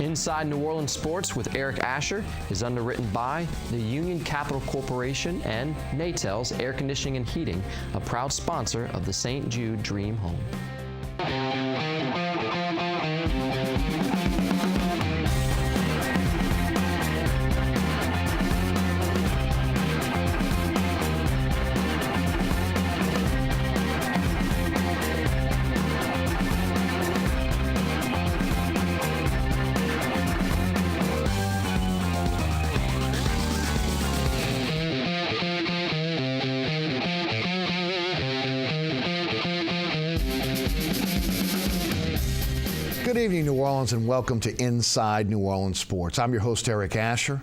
Inside New Orleans Sports with Eric Asher is underwritten by the Union Capital Corporation and Natels Air Conditioning and Heating, a proud sponsor of the St. Jude Dream Home. Good evening, New Orleans, and welcome to Inside New Orleans Sports. I'm your host, Eric Asher.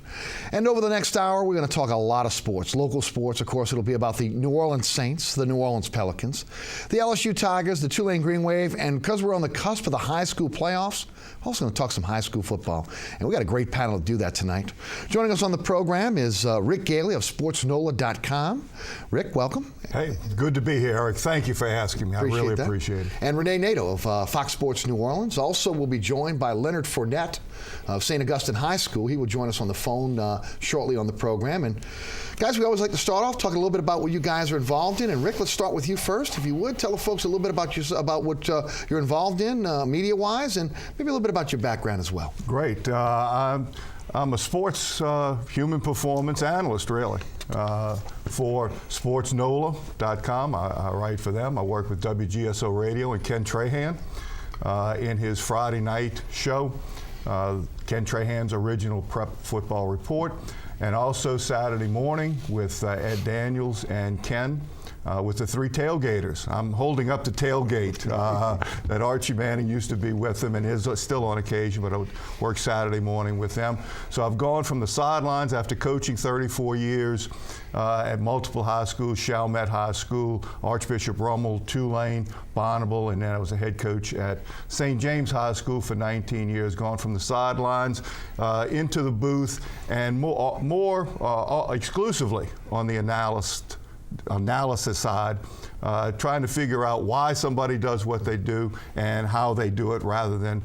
And over the next hour, we're going to talk a lot of sports. Local sports, of course, it'll be about the New Orleans Saints, the New Orleans Pelicans, the LSU Tigers, the Tulane Green Wave, and because we're on the cusp of the high school playoffs, we're also going to talk some high school football. And we got a great panel to do that tonight. Joining us on the program is Rick Gaille of SportsNOLA.com. Rick, welcome. Hey, good to be here, Eric. Thank you for asking me. I really appreciate it. And Rene Nadeau of Fox Sports New Orleans. Also, we'll be joined by Leonard Fournette of St. Augustine High School. He will join us on the phone shortly on the program. And guys, we always like to start off talking a little bit about what you guys are involved in. And Rick, let's start with you first, if you would. Tell the folks a little bit about what you're involved in media-wise, and maybe a little bit about your background as well. Great. I'm a sports human performance analyst, really, for SportsNOLA.com. I write for them. I work with WGSO Radio and Ken Trahan in his Friday night show, Ken Trahan's original prep football report, and also Saturday morning with Ed Daniels and Ken with the Three Tailgaters. I'm holding up the tailgate that Archie Manning used to be with them and is still on occasion, but I would work Saturday morning with them. So I've gone from the sidelines after coaching 34 years at multiple high schools, Chalmette High School, Archbishop Rummel, Tulane, Bonneville, and then I was a head coach at St. James High School for 19 years, gone from the sidelines into the booth and more exclusively on the analysis side, trying to figure out why somebody does what they do and how they do it rather than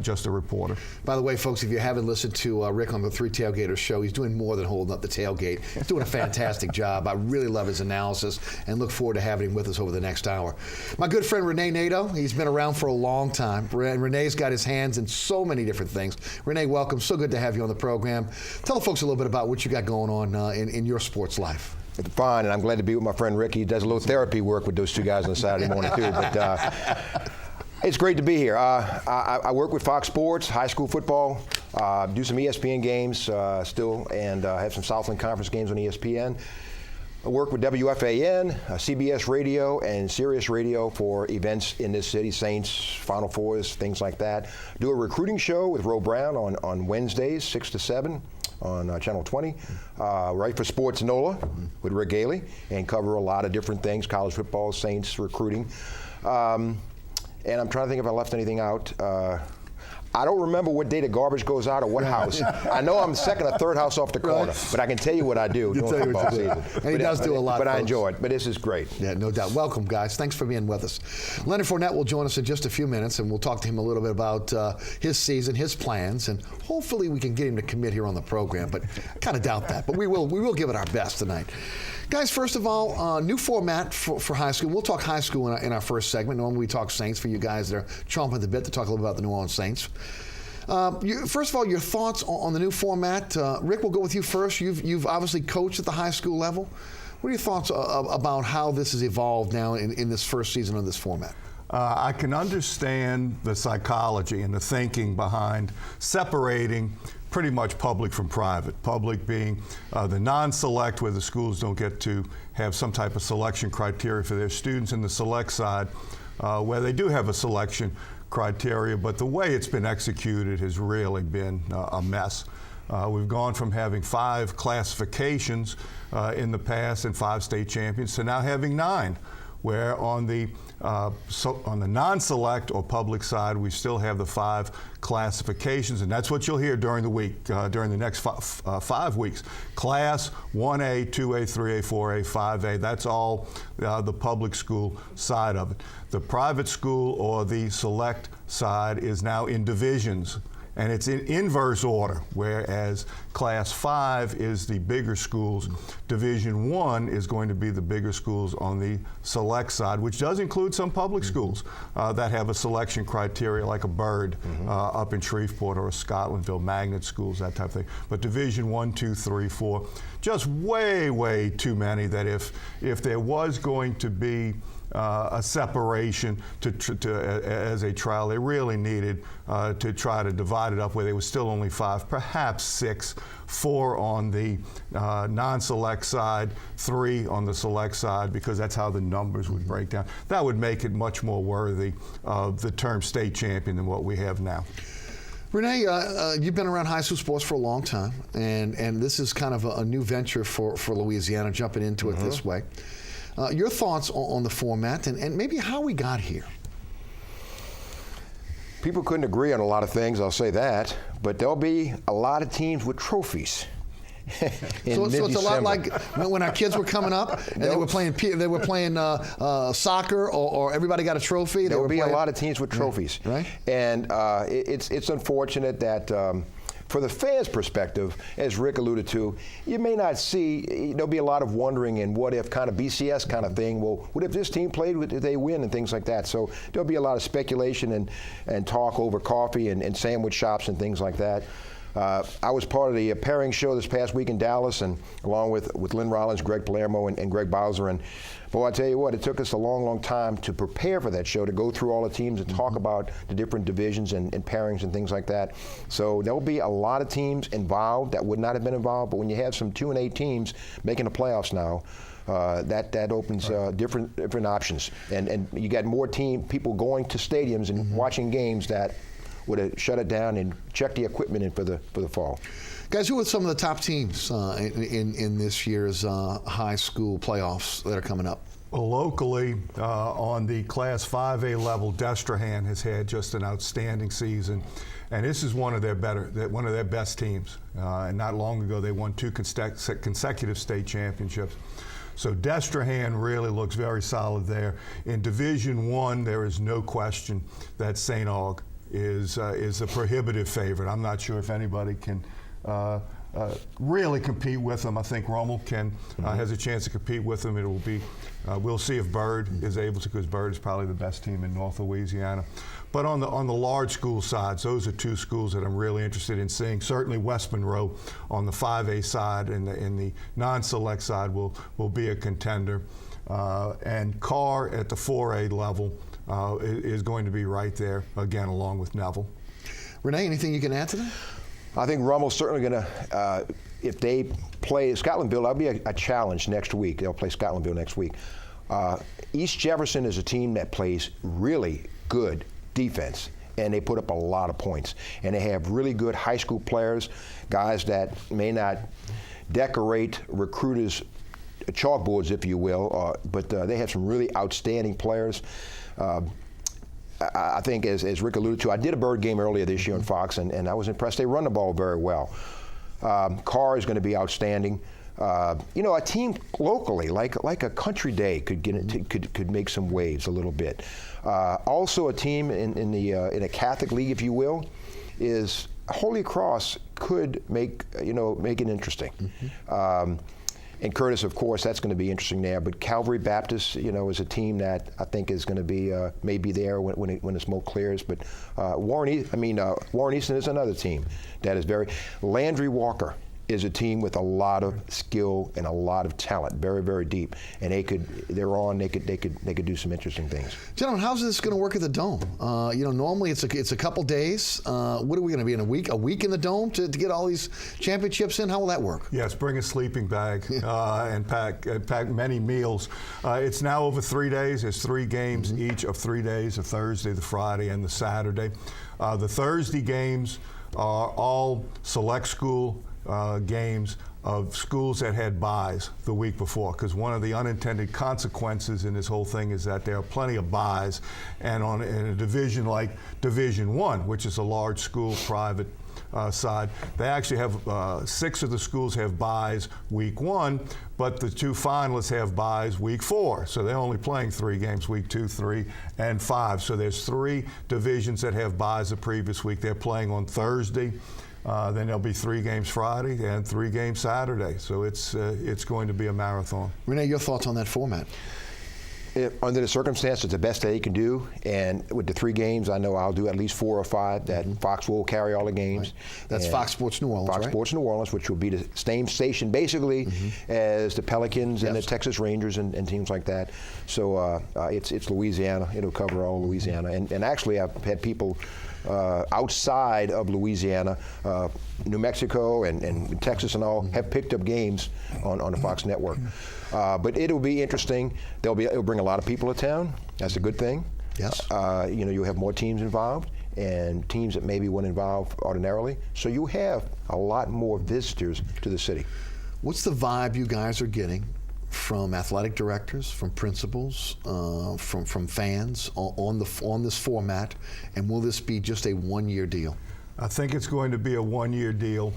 just a reporter. By the way, folks, if you haven't listened to Rick on the Three Tailgaters show, he's doing more than holding up the tailgate. He's doing a fantastic job. I really love his analysis and look forward to having him with us over the next hour. My good friend Rene Nadeau, he's been around for a long time. Rene's got his hands in so many different things. Rene, welcome. So good to have you on the program. Tell the folks a little bit about what you got going on in your sports life. Fine, and I'm glad to be with my friend Rick. He does a little therapy work with those two guys on a Saturday morning too. But it's great to be here. I work with Fox Sports, high school football, do some ESPN games still, and have some Southland Conference games on ESPN. I work with WFAN, CBS Radio, and Sirius Radio for events in this city, Saints, Final Fours, things like that. Do a recruiting show with Ro Brown on Wednesdays, 6 to 7. On Channel 20, write for Sports NOLA with Rick Gaille, and cover a lot of different things, college football, Saints, recruiting. And I'm trying to think if I left anything out. I don't remember what day the garbage goes out or what house. I know I'm the second or third house off the corner, but I can tell you what I do during football season. And he does do a lot, but folks. I enjoy it. But this is great. Yeah, no doubt. Welcome, guys. Thanks for being with us. Leonard Fournette will join us in just a few minutes, and we'll talk to him a little bit about his season, his plans, and hopefully we can get him to commit here on the program, but I kind of doubt that. But we will give it our best tonight. Guys, first of all, new format for high school. We'll talk high school in our first segment. Normally we talk Saints for you guys that are chomping at the bit to talk a little about the New Orleans Saints. First of all, your thoughts on the new format. Rick, we'll go with you first. You've obviously coached at the high school level. What are your thoughts about how this has evolved now in this first season of this format? I can understand the psychology and the thinking behind separating pretty much public from private. Public being the non-select, where the schools don't get to have some type of selection criteria for their students, and the select side, where they do have a selection criteria, but the way it's been executed has really been a mess. We've gone from having 5 classifications in the past and 5 state champions to now having 9, where on the non-select or public side, we still have the 5 classifications, and that's what you'll hear during the week, during the next 5 weeks. Class 1A, 2A, 3A, 4A, 5A, that's all the public school side of it. The private school or the select side is now in divisions, And it's in inverse order, whereas Class 5 is the bigger schools. Division I is going to be the bigger schools on the select side, which does include some public schools that have a selection criteria like a Byrd up in Shreveport or a Scotlandville, magnet schools, that type of thing. But Division I, II, III, IV, just way, way too many that if there was going to be a separation as a trial, they really needed to try to divide it up where there was still only 5, perhaps 6, 4 on the non-select side, 3 on the select side, because that's how the numbers would break down. That would make it much more worthy of the term state champion than what we have now. Rene, you've been around high school sports for a long time, and this is kind of a new venture for Louisiana, jumping into it this way. Your thoughts on the format and maybe how we got here? People couldn't agree on a lot of things, I'll say that, but there'll be a lot of teams with trophies. So it's a lot like when our kids were coming up and they were playing soccer or everybody got a trophy. There will be a lot of teams with trophies, right? And it's unfortunate that. For the fans' perspective, as Rick alluded to, you may not see, there'll be a lot of wondering and what if kind of BCS kind of thing. Well, what if this team played, did they win and things like that? So there'll be a lot of speculation and talk over coffee and sandwich shops and things like that. I was part of the pairing show this past week in Dallas, and along with Lynn Rollins, Greg Palermo, and Greg Bowser. And boy, I tell you what, it took us a long, long time to prepare for that show, to go through all the teams and talk about the different divisions and pairings and things like that. So there will be a lot of teams involved that would not have been involved, but when you have some 2 and 8 teams making the playoffs now, that opens different options. And you got more people going to stadiums and watching games that would have shut it down and checked the equipment in for the fall. Guys, who are some of the top teams in this year's high school playoffs that are coming up? Well, locally, on the Class 5A level, Destrehan has had just an outstanding season, and this is one of their best teams. And not long ago, they won 2 consecutive state championships. So Destrehan really looks very solid there. In Division I, there is no question that St. Aug is a prohibitive favorite. I'm not sure if anybody can really compete with them. I think Rummel has a chance to compete with them. It will be, we'll see if Byrd is able to, because Byrd is probably the best team in North Louisiana. But on the large school sides, those are 2 schools that I'm really interested in seeing. Certainly West Monroe on the 5A side and in the non-select side will be a contender. And Carr at the 4A level is going to be right there, again, along with Neville. Rene, anything you can add to that? I think Rummel's certainly going to, if they play Scotlandville, that'll be a challenge next week. They'll play Scotlandville next week. East Jefferson is a team that plays really good defense, and they put up a lot of points. And they have really good high school players, guys that may not decorate recruiters' chalkboards, if you will, but they have some really outstanding players. I think, as Rick alluded to, I did a Byrd game earlier this year on Fox, and I was impressed. They run the ball very well. Carr is going to be outstanding. A team locally, like a Country Day, could make some waves a little bit. Also, a team in a Catholic league, if you will, is Holy Cross could make it interesting. And Curtis, of course, that's going to be interesting there. But Calvary Baptist, is a team that I think is going to be maybe there when the smoke clears. But Warren Easton is another team that is very. Landry Walker is a team with a lot of skill and a lot of talent, very, very deep, and they could do some interesting things. Gentlemen, how's this going to work at the Dome? Normally it's a couple days. What are we going to be in a week in the Dome to get all these championships in? How will that work? Yes, bring a sleeping bag and pack many meals. It's now over 3 days. There's 3 games each of 3 days: the Thursday, the Friday, and the Saturday. The Thursday games are all select school games of schools that had byes the week before, because one of the unintended consequences in this whole thing is that there are plenty of byes, and in a division like Division I, which is a large school private side. They actually have 6 of the schools have byes week 1, but the 2 finalists have byes week 4. So they're only playing 3 games, week 2, 3, and 5. So there's 3 divisions that have byes the previous week. They're playing on Thursday. Then there'll be 3 games Friday and 3 games Saturday. So it's going to be a marathon. Rene, your thoughts on that format? Under the circumstances, it's the best that he can do. And with the 3 games, I know I'll do at least 4 or 5 that Fox will carry all the games. Right. That's Fox Sports New Orleans, Fox Sports New Orleans, which will be the same station basically as the Pelicans and the Texas Rangers and teams like that. So it's Louisiana. It'll cover all Louisiana. And actually, I've had people outside of Louisiana, New Mexico and Texas and all, have picked up games on the Fox network. But it'll be interesting. It'll bring a lot of people to town. That's a good thing. Yes. You'll have more teams involved and teams that maybe weren't involved ordinarily. So you have a lot more visitors to the city. What's the vibe you guys are getting from athletic directors, from principals, from fans on this format, and will this be just a 1-year deal? I think it's going to be a 1-year deal,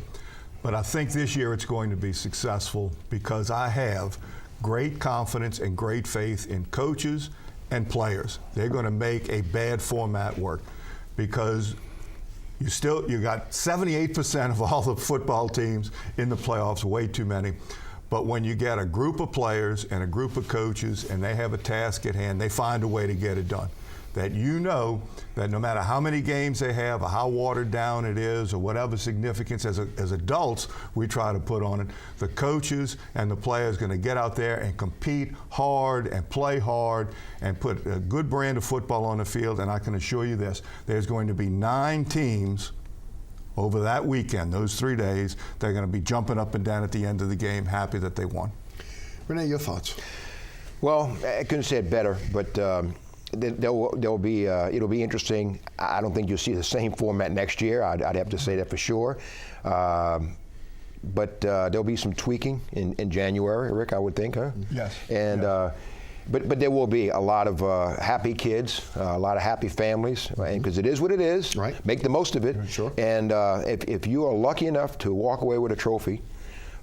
but I think this year it's going to be successful because I have great confidence and great faith in coaches and players. They're going to make a bad format work because you got 78% of all the football teams in the playoffs, way too many. But when you get a group of players and a group of coaches and they have a task at hand, they find a way to get it done. That you know that no matter how many games they have or how watered down it is or whatever significance as adults we try to put on it, the coaches and the players are going to get out there and compete hard and play hard and put a good brand of football on the field. And I can assure you this, there's going to be 9 teams over that weekend, those 3 days, they're going to be jumping up and down at the end of the game, happy that they won. Rene, your thoughts? Well, I couldn't say it better, but it'll be interesting. I don't think you'll see the same format next year. I'd have to say that for sure. But there'll be some tweaking in January, Rick, I would think, huh? Yes. And but there will be a lot of happy kids, a lot of happy families, because it is what it is. Right. Make the most of it. Sure. And if you are lucky enough to walk away with a trophy,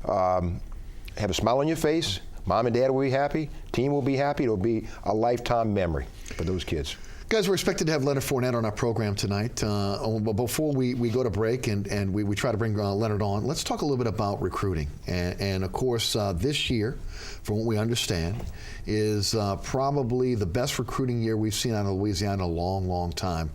have a smile on your face, Mom and Dad will be happy, team will be happy. It'll be a lifetime memory for those kids. Guys, we're expected to have Leonard Fournette on our program tonight. But before we go to break and we try to bring Leonard on, let's talk a little bit about recruiting. And of course, this year, from what we understand, is probably the best recruiting year we've seen out of Louisiana in a long, long time.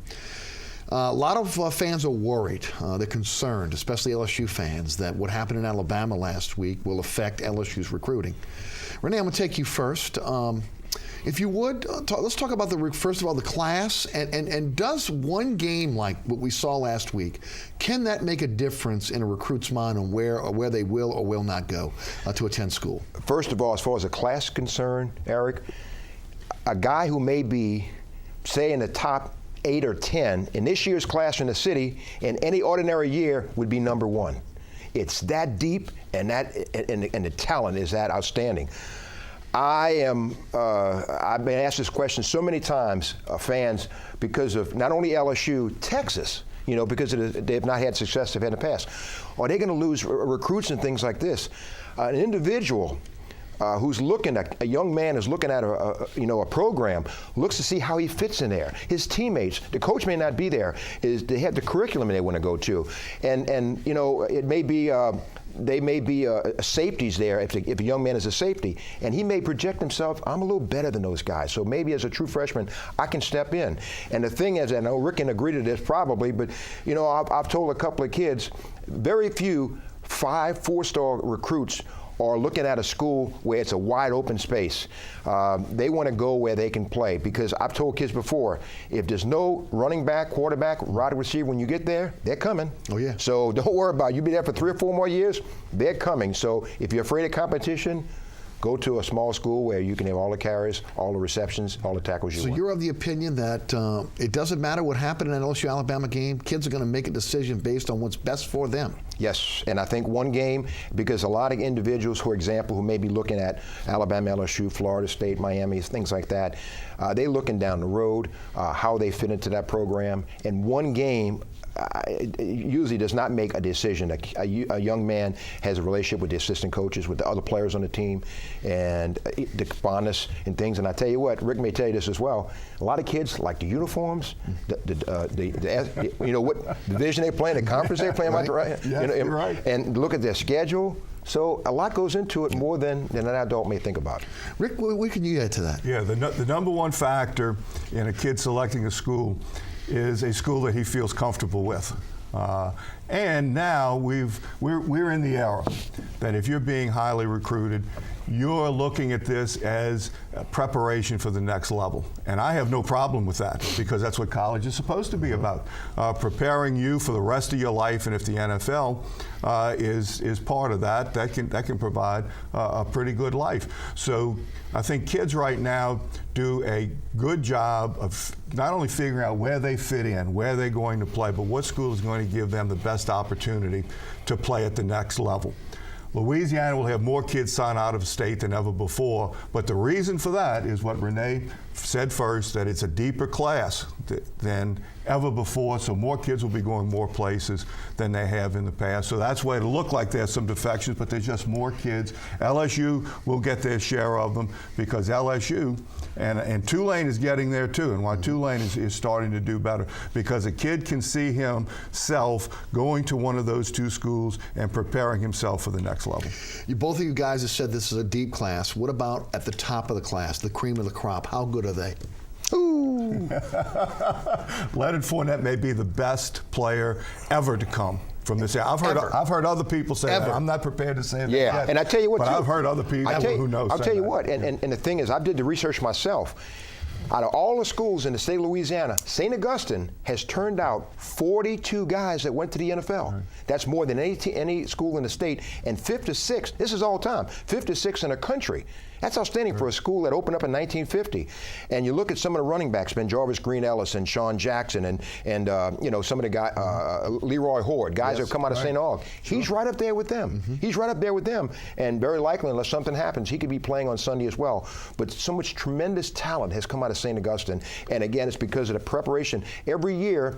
A lot of fans are worried. They're concerned, especially LSU fans, that what happened in Alabama last week will affect LSU's recruiting. Rene, I'm going to take you first. If you would, let's talk about first of all, the class, and does one game like what we saw last week, can that make a difference in a recruit's mind on where they will or will not go to attend school? First of all, as far as the class is concerned, Eric, a guy who may be, say, in the top 8 or 10 in this year's class in the city, in any ordinary year, would be number 1. It's that deep, and the talent is that outstanding. I've been asked this question so many times, fans, because of not only LSU, Texas, because they've not had success they've had in the past. Are they going to lose recruits and things like this? An individual who's looking at, a young man who's looking at a program, looks to see how he fits in there. His teammates, the coach may not be there, they have the curriculum they want to go to, and it may be. They may be safeties there if a young man is a safety, and he may project himself, I'm a little better than those guys, so maybe as a true freshman, I can step in. And the thing is, and I know Rick can agree to this probably, but I've told a couple of kids, very few 4-star recruits are looking at a school where it's a wide open space. They want to go where they can play, because I've told kids before, if there's no running back, quarterback, wide receiver, when you get there, they're coming. Oh, yeah. So don't worry about it. You'll be there for 3 or 4 more years, they're coming. So if you're afraid of competition, go to a small school where you can have all the carries, all the receptions, all the tackles you want. So you're of the opinion that it doesn't matter what happened in an LSU-Alabama game, kids are going to make a decision based on what's best for them? Yes, and I think one game, because a lot of individuals, for example, who may be looking at Alabama, LSU, Florida State, Miami, things like that, they're looking down the road, how they fit into that program. And one game usually does not make a decision. A young man has a relationship with the assistant coaches, with the other players on the team, and the fondness and things. And I tell you what, Rick may tell you this as well. A lot of kids like the uniforms, you know what division they play in, the conference they play in, right? Yes, you know, you're right. And look at their schedule. So a lot goes into it more than an adult may think about. Rick, what can you add to that? Yeah, the number one factor in a kid selecting a school is a school that he feels comfortable with. And now we're in the era that if you're being highly recruited, you're looking at this as a preparation for the next level. And I have no problem with that, because that's what college is supposed to be about, preparing you for the rest of your life. And if the NFL is part of that, that can provide a pretty good life. So I think kids right now do a good job of not only figuring out where they fit in, where they're going to play, but what school is going to give them the best opportunity to play at the next level. Louisiana will have more kids sign out of state than ever before, but the reason for that is what Rene said first, that it's a deeper class than ever before, so more kids will be going more places than they have in the past. So that's why it'll look like there's some defections, but there's just more kids. LSU will get their share of them, because LSU and Tulane is getting there too, and why Tulane is starting to do better, because a kid can see himself going to one of those two schools and preparing himself for the next level. Both of you guys have said this is a deep class. What about at the top of the class, the cream of the crop? How good are they? Ooh. Leonard Fournette may be the best player ever to come from this area. I've heard other people say that. I'm not prepared to say that. Yeah, yet, and I tell you what, but too, I've heard other people who know. I'll tell you that. what, and the thing is, I did the research myself. Out of all the schools in the state of Louisiana, St. Augustine has turned out 42 guys that went to the NFL. Right. That's more than any school in the state, and 56, this is all time, 56 in the country. That's outstanding for a school that opened up in 1950. And you look at some of the running backs, Ben Jarvis, Green Ellis, and Sean Jackson, and you know, some of the guys, Leroy Horde, guys that have come out of St. Aug. He's right up there with them. He's right up there with them. And very likely, unless something happens, he could be playing on Sunday as well. But so much tremendous talent has come out of St. Augustine. And again, it's because of the preparation. Every year,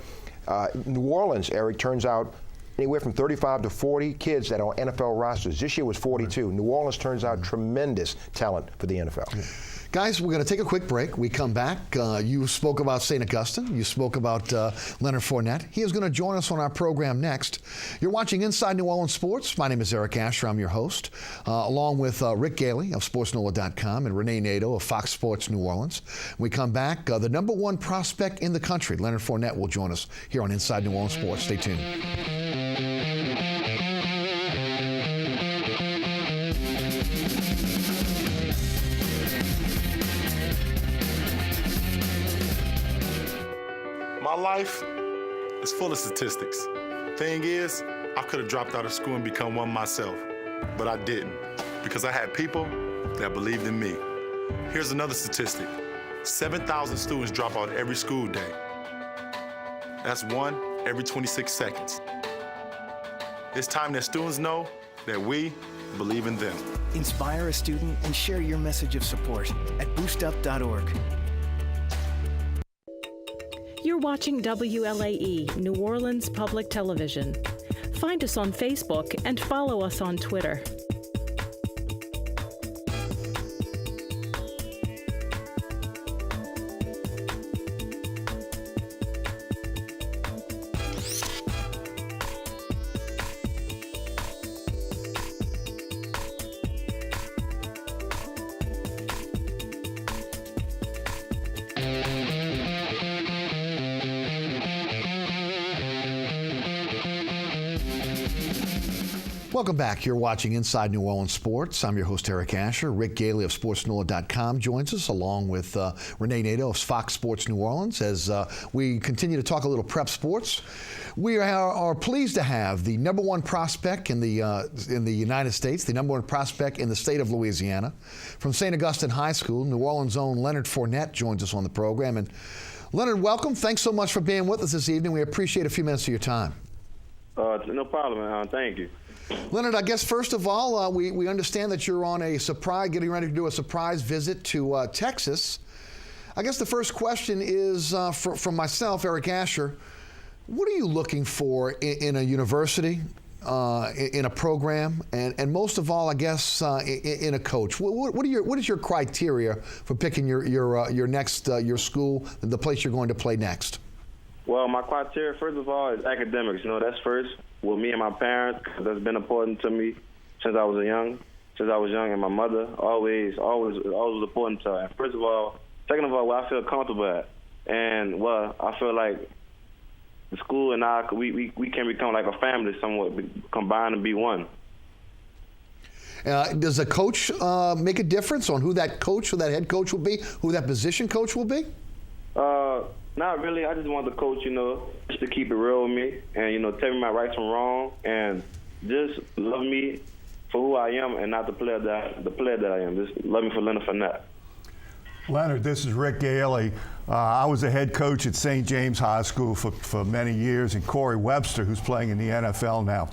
New Orleans, Eric, turns out anywhere from 35 to 40 kids that are on NFL rosters. This year was 42. New Orleans turns out tremendous talent for the NFL. Guys, we're going to take a quick break. We come back. You spoke about St. Augustine. You spoke about Leonard Fournette. He is going to join us on our program next. You're watching Inside New Orleans Sports. My name is Eric Asher. I'm your host, along with Rick Gaille of SportsNOLA.com and Rene Nadeau of Fox Sports New Orleans. When we come back, the number one prospect in the country, Leonard Fournette, will join us here on Inside New Orleans Sports. Stay tuned. My life is full of statistics. Thing is, I could have dropped out of school and become one myself, but I didn't, because I had people that believed in me. Here's another statistic. 7,000 students drop out every school day. That's one every 26 seconds. It's time that students know that we believe in them. Inspire a student and share your message of support at boostup.org. You're watching WLAE, New Orleans Public Television. Find us on Facebook and follow us on Twitter. Welcome back. You're watching Inside New Orleans Sports. I'm your host, Eric Asher. Rick Gaille of SportsNOLA.com joins us, along with Rene Nadeau of Fox Sports New Orleans, as we continue to talk a little prep sports. We are pleased to have the number one prospect in the United States, the number one prospect in the state of Louisiana, from St. Augustine High School. New Orleans' own Leonard Fournette joins us on the program. And Leonard, welcome. Thanks so much for being with us this evening. We appreciate a few minutes of your time. No problem, man. Thank you. Leonard, I guess first of all, we understand that you're on a surprise, getting ready to do a surprise visit to Texas. I guess the first question is from myself, Eric Asher. What are you looking for in a university, in a program, and most of all, I guess, in a coach? What is your criteria for picking your next your school, the place you're going to play next? Well, my criteria, first of all, is academics. You know, that's first with me and my parents, because that's been important to me since I was young, and my mother always was important to her. And first of all, second of all, where I feel comfortable at, and well, I feel like the school and I, we can become like a family somewhat, combine and be one. Does a coach make a difference on who that head coach will be, who that position coach will be? Not really. I just want the coach, just to keep it real with me and, tell me my rights from wrong and just love me for who I am and not the player that I am. Just love me for Leonard Fournette. Leonard, this is Rick Gaille. I was a head coach at St. James High School for many years, and Corey Webster, who's playing in the NFL now,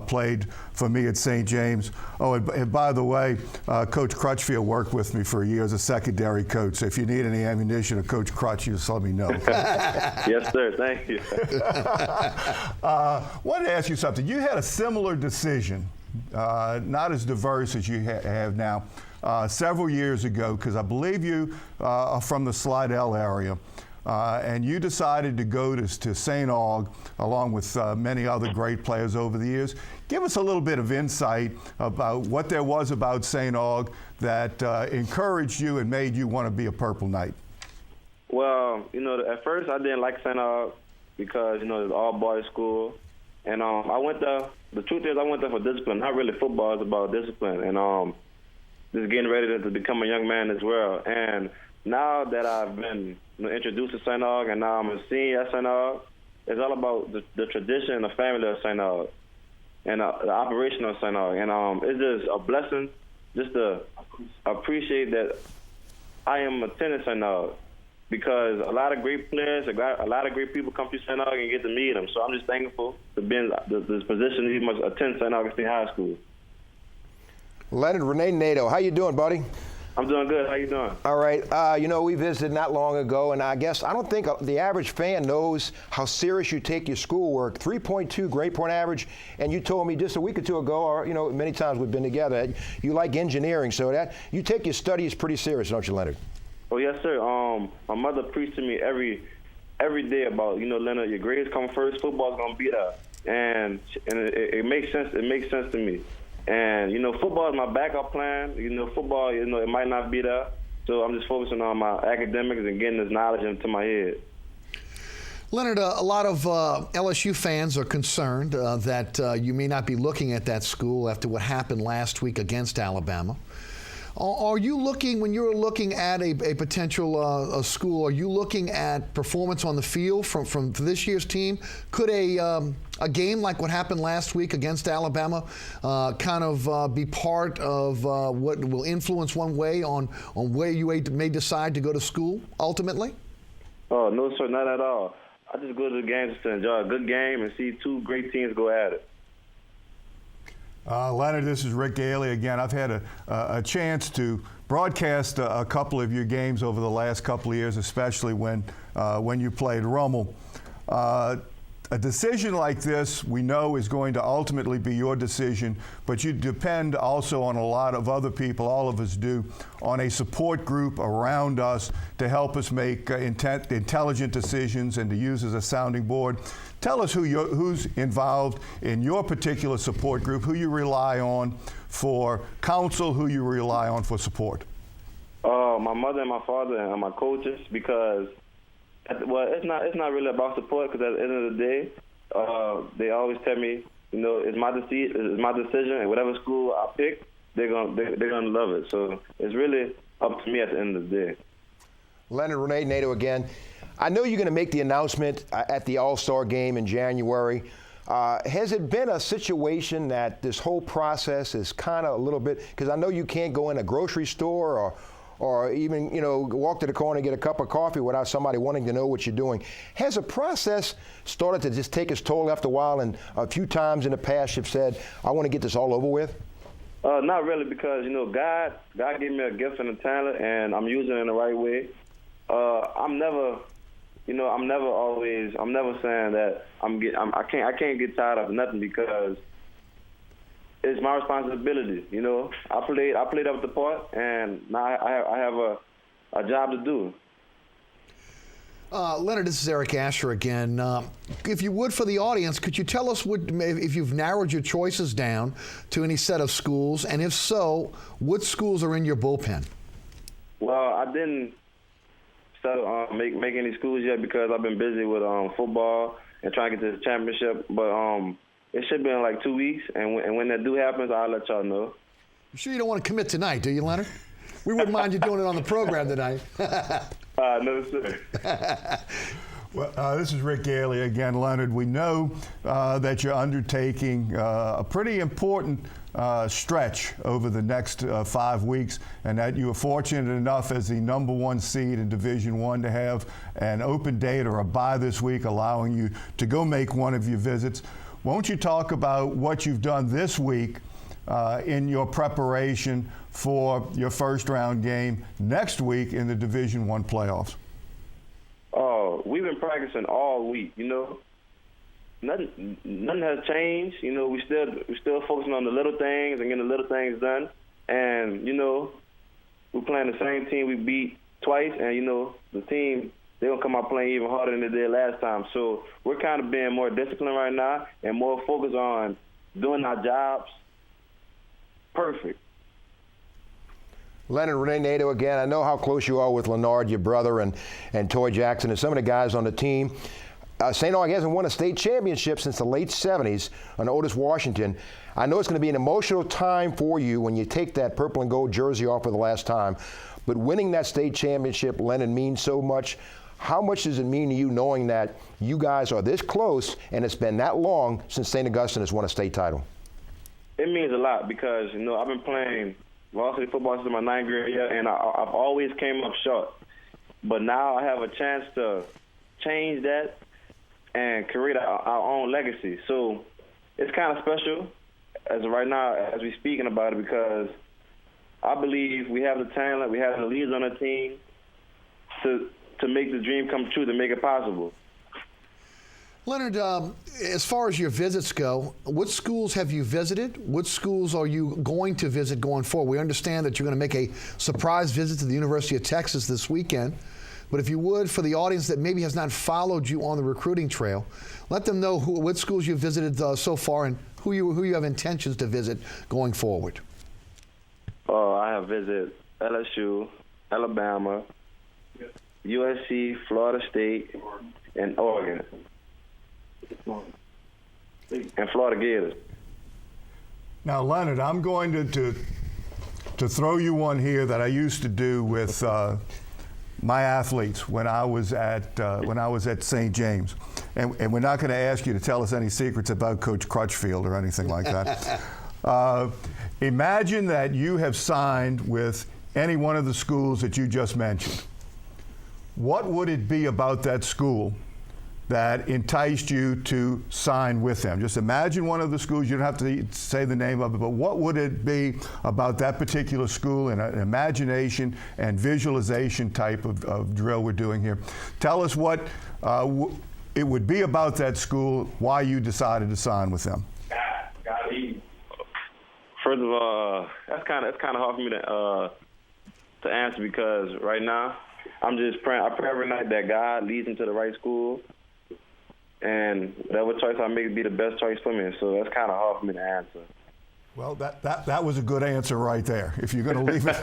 played for me at St. James. Oh, and by the way, Coach Crutchfield worked with me for a year as a secondary coach. So if you need any ammunition of Coach Crutch, just let me know. Yes, sir. Thank you. Wanted to ask you something. You had a similar decision, not as diverse as you have now, several years ago, because I believe you are from the Slidell area. And you decided to go to St. Aug, along with many other great players over the years. Give us a little bit of insight about what there was about St. Aug that encouraged you and made you want to be a Purple Knight. Well, at first I didn't like St. Aug because, it's an all-boys school. And I went there, the truth is I went there for discipline, not really football, it's about discipline. And just getting ready to become a young man as well. And now that I've been introduced to St. Aug and now I'm a senior at St. Aug, it's all about the tradition and the family of St. Aug and the operation of St. Aug. And it's just a blessing just to appreciate that I am attending St. Aug because a lot of great players, a lot of great people come to St. Aug and get to meet them. So I'm just thankful to be in this position to even attend St. Augustine High School. Leonard, Rene, Nadeau, how you doing, buddy? I'm doing good. How you doing? All right. We visited not long ago, and I guess I don't think the average fan knows how serious you take your schoolwork. 3.2 grade point average, and you told me just a week or two ago, or many times we've been together, you like engineering, so that you take your studies pretty serious, don't you, Leonard? Oh yes, sir. My mother preached to me every day about Leonard, your grades come first. Football's gonna be there, and it makes sense. It makes sense to me. And, football is my backup plan. Football, it might not be there. So I'm just focusing on my academics and getting this knowledge into my head. Leonard, a lot of LSU fans are concerned that you may not be looking at that school after what happened last week against Alabama. Are you looking, when you're looking at a potential school, are you looking at performance on the field from this year's team? Could a game like what happened last week against Alabama kind of be part of what will influence one way on where you may decide to go to school ultimately? Oh, no, sir, not at all. I just go to the games to enjoy a good game and see two great teams go at it. Leonard, this is Rick Gaille again. I've had a chance to broadcast a couple of your games over the last couple of years, especially when you played Rummel. A decision like this, we know, is going to ultimately be your decision, but you depend also on a lot of other people, all of us do, on a support group around us to help us make intelligent decisions and to use as a sounding board. Tell us who's involved in your particular support group, who you rely on for counsel, who you rely on for support. My mother and my father and my coaches, because it's not really about support, because at the end of the day, they always tell me, it's my decision, and whatever school I pick, they're gonna love it. So it's really up to me at the end of the day. Leonard, Rene, Nadeau again. I know you're going to make the announcement at the All-Star game in January. Has it been a situation that this whole process is kind of a little bit, because I know you can't go in a grocery store or even, walk to the corner and get a cup of coffee without somebody wanting to know what you're doing. Has the process started to just take its toll after a while, and a few times in the past you've said, I want to get this all over with? Not really, because, God gave me a gift and a talent, and I'm using it in the right way. I'm never saying that I can't get tired of nothing, because it's my responsibility. I played up the part, and now I have a job to do. Leonard, this is Eric Asher again. If you would, for the audience, could you tell us if you've narrowed your choices down to any set of schools, and if so, what schools are in your bullpen? Well, I didn't make any schools yet, because I've been busy with football and trying to get to the championship. But it should be in like 2 weeks, and when that do happens, I'll let y'all know. You sure you don't want to commit tonight, do you, Leonard? We wouldn't mind you doing it on the program tonight. No, sir. Well, this is Rick Gaille again. Leonard, we know that you're undertaking a pretty important stretch over the next 5 weeks, and that you are fortunate enough as the #1 seed in Division I to have an open date or a bye this week, allowing you to go make one of your visits. Won't you talk about what you've done this week in your preparation for your first round game next week in the Division I playoffs? Oh, we've been practicing all week. Nothing has changed. We still focusing on the little things and getting the little things done. And we're playing the same team we beat twice, and the team, they're gonna come out playing even harder than they did last time. So we're kind of being more disciplined right now and more focused on doing our jobs perfect. Leonard, Rene, Nadeau again. I know how close you are with Leonard, your brother, and Toy Jackson, and some of the guys on the team. St. Aug hasn't won a state championship since the late 70s on Otis Washington. I know it's going to be an emotional time for you when you take that purple and gold jersey off for the last time, but winning that state championship, Leonard, means so much. How much does it mean to you knowing that you guys are this close and it's been that long since St. Augustine has won a state title? It means a lot, because, I've been playing varsity football since my 9th grade year, and I've always came up short. But now I have a chance to change that and create our own legacy. So it's kind of special as of right now as we're speaking about it, because I believe we have the talent, we have the leaders on the team to make the dream come true, to make it possible. Leonard, as far as your visits go, what schools have you visited? What schools are you going to visit going forward? We understand that you're going to make a surprise visit to the University of Texas this weekend. But if you would, for the audience that maybe has not followed you on the recruiting trail, let them know what schools you've visited so far and who you have intentions to visit going forward. I have visited LSU, Alabama, USC, Florida State, and Oregon. And Florida Gators. Now, Leonard, I'm going to throw you one here that I used to do with my athletes when I was at St. James, and we're not going to ask you to tell us any secrets about Coach Crutchfield or anything like that. Imagine that you have signed with any one of the schools that you just mentioned. What would it be about that school that enticed you to sign with them? Just imagine one of the schools. You don't have to say the name of it, but what would it be about that particular school and an imagination and visualization type of drill we're doing here? Tell us what it would be about that school, why you decided to sign with them. First of all, it's kind of hard for me to answer, because right now I'm just praying. I pray every night that God leads me to the right school, and whatever choice I make be the best choice for me. So that's kind of hard for me to answer. Well, that was a good answer right there. If you're going to leave it,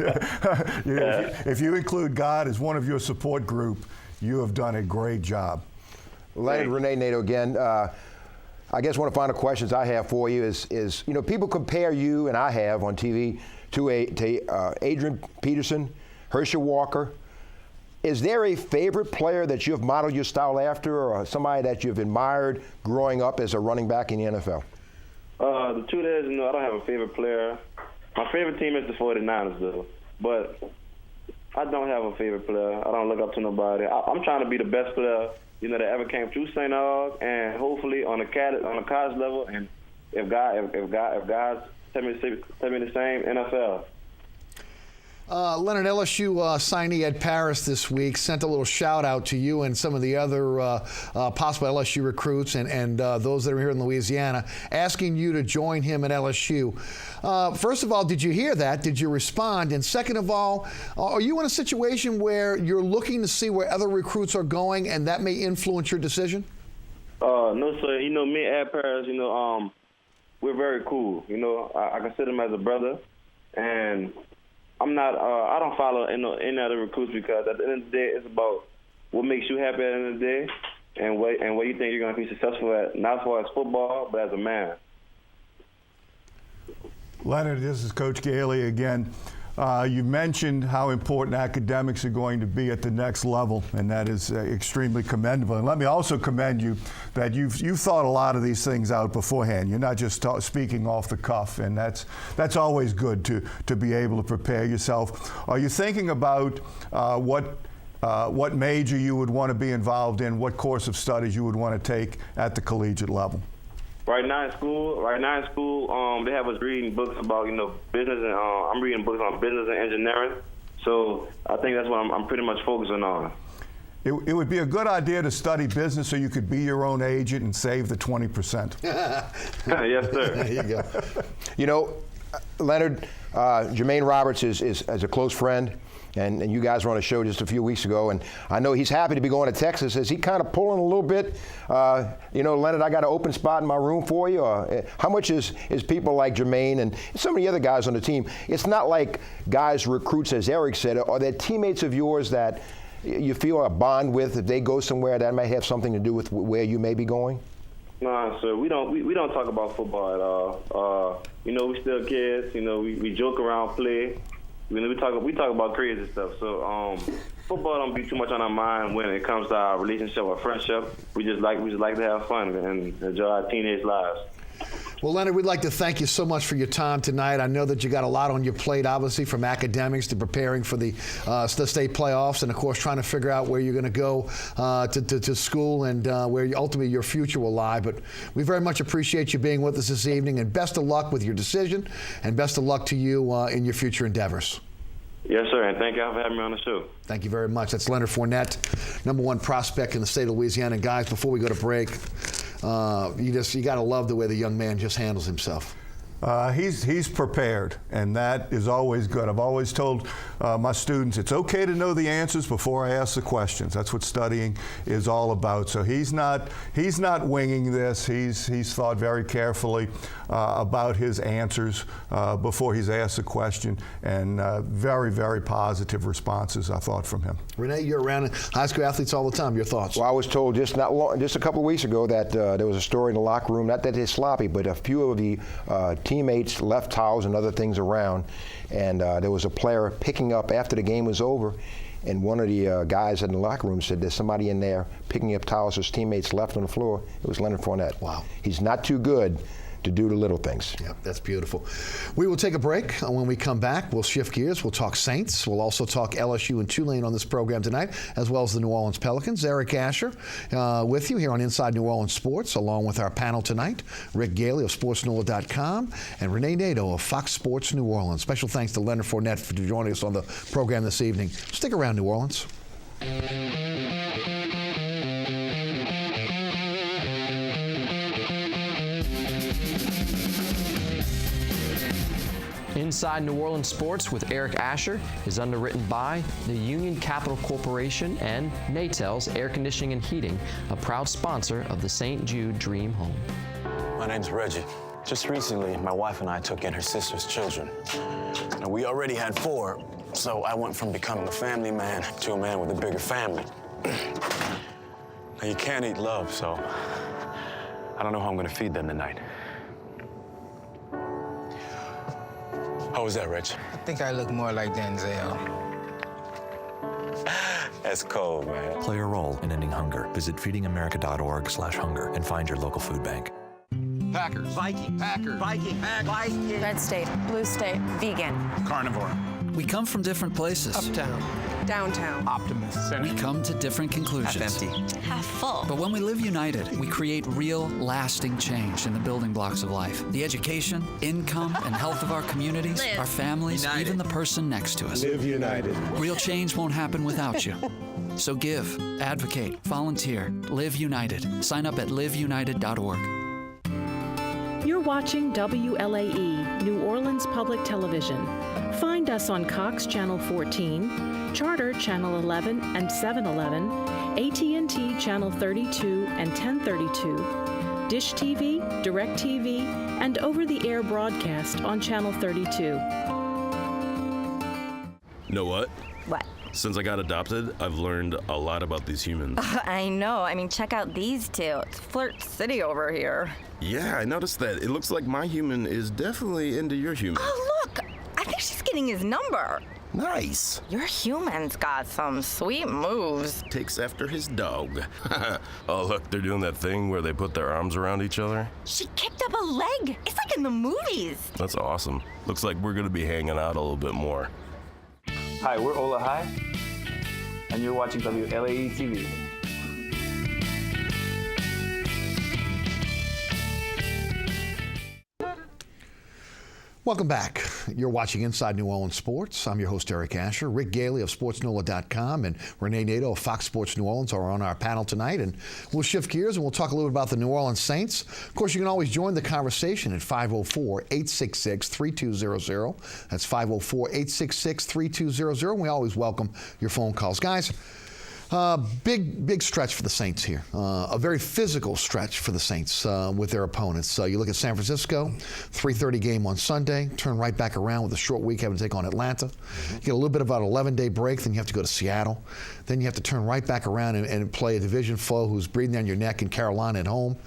if you include God as one of your support group, you have done a great job. Leonard, Rene, Nadeau again. I guess one of the final questions I have for you is people compare you, and I have on TV, to Adrian Peterson, Herschel Walker. Is there a favorite player that you have modeled your style after, or somebody that you've admired growing up as a running back in the NFL? The truth is, I don't have a favorite player. My favorite team is the 49ers, though. But I don't have a favorite player. I don't look up to nobody. I'm trying to be the best player, that ever came through St. Aug, and hopefully on a college level. And if God tell me the same, NFL. Leonard, LSU signee Ed Paris this week sent a little shout out to you and some of the other possible LSU recruits and those that are here in Louisiana, asking you to join him at LSU. First of all, did you hear that? Did you respond? And second of all, are you in a situation where you're looking to see where other recruits are going and that may influence your decision? No, sir. Me and Ed Paris, we're very cool. I consider him as a brother, and I'm not. I don't follow any other recruits because at the end of the day, it's about what makes you happy at the end of the day, and what you think you're going to be successful at. Not as far as football, but as a man. Leonard, this is Coach Gaille again. You mentioned how important academics are going to be at the next level, and that is extremely commendable. And let me also commend you that you've thought a lot of these things out beforehand. You're not just speaking off the cuff, and that's always good to be able to prepare yourself. Are you thinking about what major you would want to be involved in, what course of studies you would want to take at the collegiate level? Right now in school, they have us reading books about, business, and I'm reading books on business and engineering. So I think that's what I'm pretty much focusing on. It would be a good idea to study business so you could be your own agent and save the 20%. Yes, sir. There you go. Leonard, Jermaine Roberts is a close friend. And you guys were on a show just a few weeks ago, and I know he's happy to be going to Texas. Is he kind of pulling a little bit? Leonard, I got an open spot in my room for you. How much is people like Jermaine and some of the other guys on the team? It's not like guys recruits, as Eric said. Are there teammates of yours that you feel a bond with? If they go somewhere, that might have something to do with where you may be going? No, sir. We don't talk about football at all. We still kids. We joke around, play. We talk about crazy stuff. So football don't be too much on our mind when it comes to our relationship or friendship. We just like to have fun and enjoy our teenage lives. Well, Leonard, we'd like to thank you so much for your time tonight. I know that you got a lot on your plate, obviously, from academics to preparing for the state playoffs and, of course, trying to figure out where you're going to go to school and where ultimately your future will lie. But we very much appreciate you being with us this evening, and best of luck with your decision, and best of luck to you in your future endeavors. Yes, sir, and thank y'all for having me on the show. Thank you very much. That's Leonard Fournette, #1 prospect in the state of Louisiana. And guys, before we go to break, you got to love the way the young man just handles himself. He's prepared, and that is always good. I've always told my students it's okay to know the answers before I ask the questions. That's what studying is all about. So he's not winging this. He's thought very carefully about his answers before he's asked a question, and very, very positive responses I thought from him. Rene, you're around high school athletes all the time. Your thoughts? Well, I was told just a couple of weeks ago that there was a story in the locker room, not that it's sloppy, but a few of the teammates left towels and other things around, and there was a player picking up after the game was over, and one of the guys in the locker room said there's somebody in there picking up towels his teammates left on the floor. It was Leonard Fournette. Wow. He's not too good to do the little things. Yep, that's beautiful. We will take a break. When we come back, we'll shift gears. We'll talk Saints. We'll also talk LSU and Tulane on this program tonight, as well as the New Orleans Pelicans. Eric Asher with you here on Inside New Orleans Sports, along with our panel tonight, Rick Gaille of SportsNOLA.com and Rene Nadeau of Fox Sports New Orleans. Special thanks to Leonard Fournette for joining us on the program this evening. Stick around, New Orleans. Inside New Orleans Sports with Eric Asher is underwritten by the Union Capital Corporation and Nadeau's Air Conditioning and Heating, a proud sponsor of the St. Jude Dream Home. My name's Reggie. Just recently, my wife and I took in her sister's children. Now, we already had 4, so I went from becoming a family man to a man with a bigger family. Now, you can't eat love, so I don't know how I'm gonna feed them tonight. How was that, Rich? I think I look more like Denzel. That's cold, man. Play a role in ending hunger. Visit feedingamerica.org/hunger and find your local food bank. Packers. Viking. Packers. Viking. Viking. Red state. Blue state. Vegan. Carnivore. We come from different places. Uptown. Downtown. Optimist. We come to different conclusions. Half empty. Half full. But when we live united, we create real, lasting change in the building blocks of life. The education, income, and health of our communities, our families, even the person next to us. Live united. Real change won't happen without you. So give, advocate, volunteer, live united. Sign up at liveunited.org. You're watching WLAE, New Orleans Public Television. Find us on Cox Channel 14, Charter Channel 11 and 711, AT&T Channel 32 and 1032, Dish TV, DirecTV, and over-the-air broadcast on Channel 32. Know what? What? Since I got adopted, I've learned a lot about these humans. I know. I mean, check out these two. It's Flirt City over here. Yeah, I noticed that. It looks like my human is definitely into your human. Oh, look! I think she's getting his number. Nice. Your human's got some sweet moves. Takes after his dog. Oh, look, they're doing that thing where they put their arms around each other. She kicked up a leg. It's like in the movies. That's awesome. Looks like we're going to be hanging out a little bit more. Hi, we're Ola High, and you're watching WLAE TV. Welcome back. You're watching Inside New Orleans Sports. I'm your host, Eric Asher. Rick Gaille of SportsNOLA.com and Rene Nadeau of Fox Sports New Orleans are on our panel tonight. And we'll shift gears and we'll talk a little bit about the New Orleans Saints. Of course, you can always join the conversation at 504-866-3200. That's 504-866-3200. And we always welcome your phone calls. Guys, big stretch for the Saints here. A very physical stretch for the Saints with their opponents. You look at San Francisco, 3:30 game on Sunday, turn right back around with a short week having to take on Atlanta. You get a little bit of an 11-day break, then you have to go to Seattle. Then you have to turn right back around and play a division foe who's breathing down your neck in Carolina at home.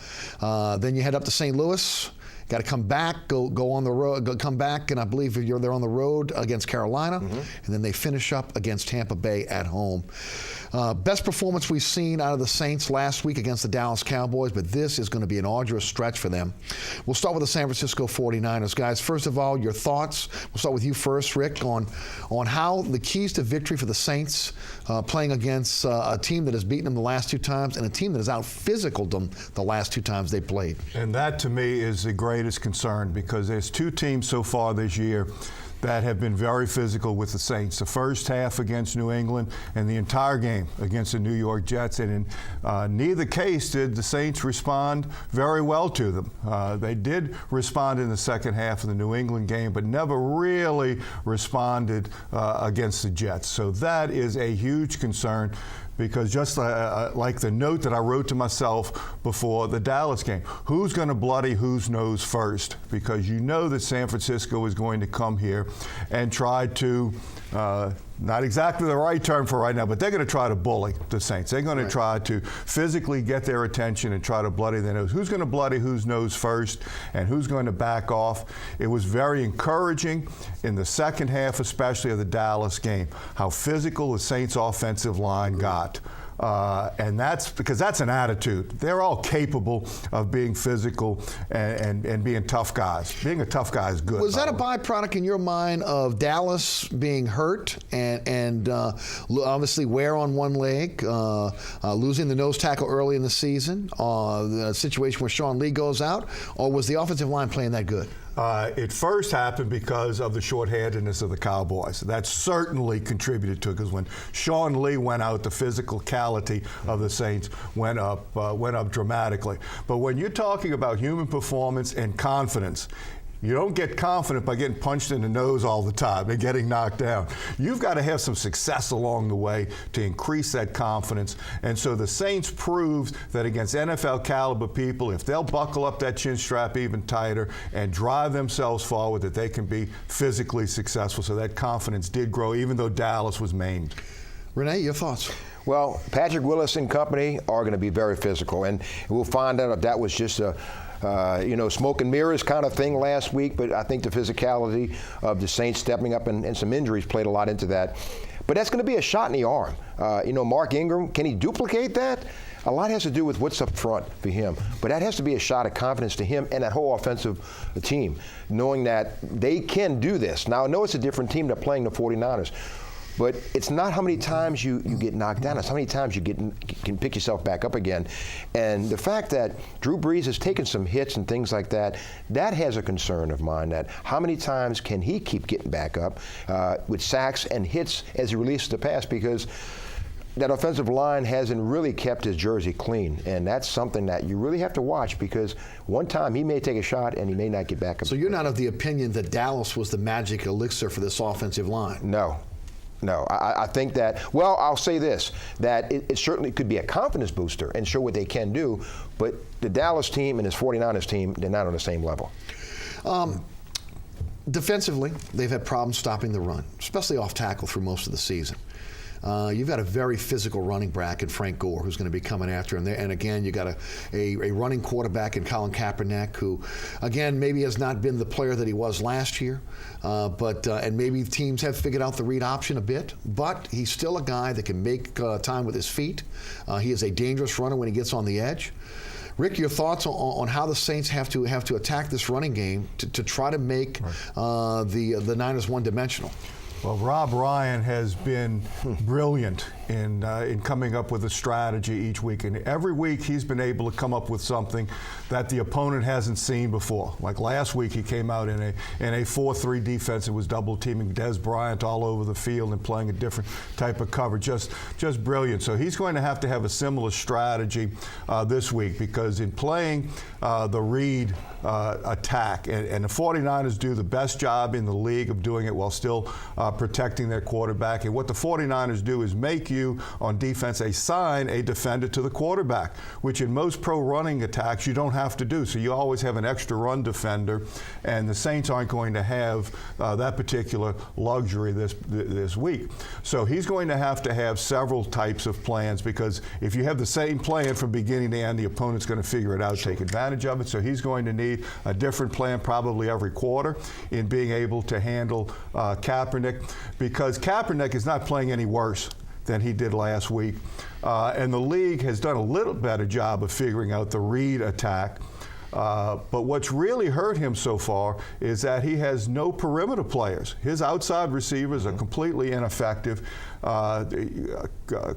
Then you head up to St. Louis. Got to come back, go on the road, come back, and I believe they're on the road against Carolina, and then they finish up against Tampa Bay at home. Best performance we've seen out of the Saints last week against the Dallas Cowboys, but this is going to be an arduous stretch for them. We'll start with the San Francisco 49ers. Guys, first of all, your thoughts. We'll start with you first, Rick, on how the keys to victory for the Saints playing against a team that has beaten them the last two times and a team that has out-physicaled them the last two times they played. And that, to me, is the greatest concern because there's two teams so far this year that have been very physical with the Saints. The first half against New England and the entire game against the New York Jets. And in neither case did the Saints respond very well to them. They did respond in the second half of the New England game, but never really responded against the Jets. So that is a huge concern. Because just like the note that I wrote to myself before the Dallas game, who's going to bloody whose nose first? Because you know that San Francisco is going to come here and try to, not exactly the right term for right now, but they're going to try to bully the Saints. They're going to try to physically get their attention and try to bloody their nose. Who's going to bloody whose nose first and who's going to back off? It was very encouraging in the second half, especially of the Dallas game, how physical the Saints offensive line got. And that's because that's an attitude. They're all capable of being physical and being tough guys. Being a tough guy is good. Was that a byproduct in your mind of Dallas being hurt and obviously wear on one leg, losing the nose tackle early in the season, the situation where Sean Lee goes out, or was the offensive line playing that good? It first happened because of the shorthandedness of the Cowboys. That certainly contributed to it because when Sean Lee went out, the physicality of the Saints went up dramatically. But when you're talking about human performance and confidence, you don't get confident by getting punched in the nose all the time and getting knocked down. You've got to have some success along the way to increase that confidence. And so the Saints proved that against NFL caliber people, if they'll buckle up that chin strap even tighter and drive themselves forward, that they can be physically successful. So that confidence did grow, even though Dallas was maimed. Rene, your thoughts? Well, Patrick Willis and company are going to be very physical, and we'll find out if that was just a smoke and mirrors kind of thing last week, but I think the physicality of the Saints stepping up and some injuries played a lot into that. But that's going to be a shot in the arm. Mark Ingram, can he duplicate that? A lot has to do with what's up front for him. But that has to be a shot of confidence to him and that whole offensive team, knowing that they can do this. Now, I know it's a different team than playing the 49ers, but it's not how many times you get knocked down. It's how many times you can pick yourself back up again. And the fact that Drew Brees has taken some hits and things like that, that has a concern of mine, that how many times can he keep getting back up with sacks and hits as he releases the pass, because that offensive line hasn't really kept his jersey clean, and that's something that you really have to watch, because one time he may take a shot and he may not get back up. So you're not of the opinion that Dallas was the magic elixir for this offensive line? No. I think that, well, I'll say this, that it certainly could be a confidence booster and show what they can do, but the Dallas team and his 49ers team, they're not on the same level. Defensively, they've had problems stopping the run, especially off tackle through most of the season. You've got a very physical running back in Frank Gore, who's going to be coming after him. And again, you got a running quarterback in Colin Kaepernick, who, again, maybe has not been the player that he was last year. And maybe teams have figured out the read option a bit. But he's still a guy that can make time with his feet. He is a dangerous runner when he gets on the edge. Rick, your thoughts on how the Saints have to attack this running game to try to make the Niners one-dimensional? Well, Rob Ryan has been brilliant in coming up with a strategy each week. And every week he's been able to come up with something that the opponent hasn't seen before. Like last week he came out in a 4-3 defense and was double teaming Des Bryant all over the field and playing a different type of cover. Just brilliant. So he's going to have a similar strategy this week, because in playing the read attack, and the 49ers do the best job in the league of doing it while still protecting their quarterback. And what the 49ers do is make you, on defense, assign a defender to the quarterback, which in most pro running attacks you don't have to do. So you always have an extra run defender, and the Saints aren't going to have that particular luxury this week. So he's going to have several types of plans, because if you have the same plan from beginning to end, the opponent's going to figure it out, take advantage of it. So he's going to need a different plan probably every quarter in being able to handle Kaepernick, because Kaepernick is not playing any worse than he did last week. And the league has done a little better job of figuring out the read attack. But what's really hurt him so far is that he has no perimeter players. His outside receivers are completely ineffective.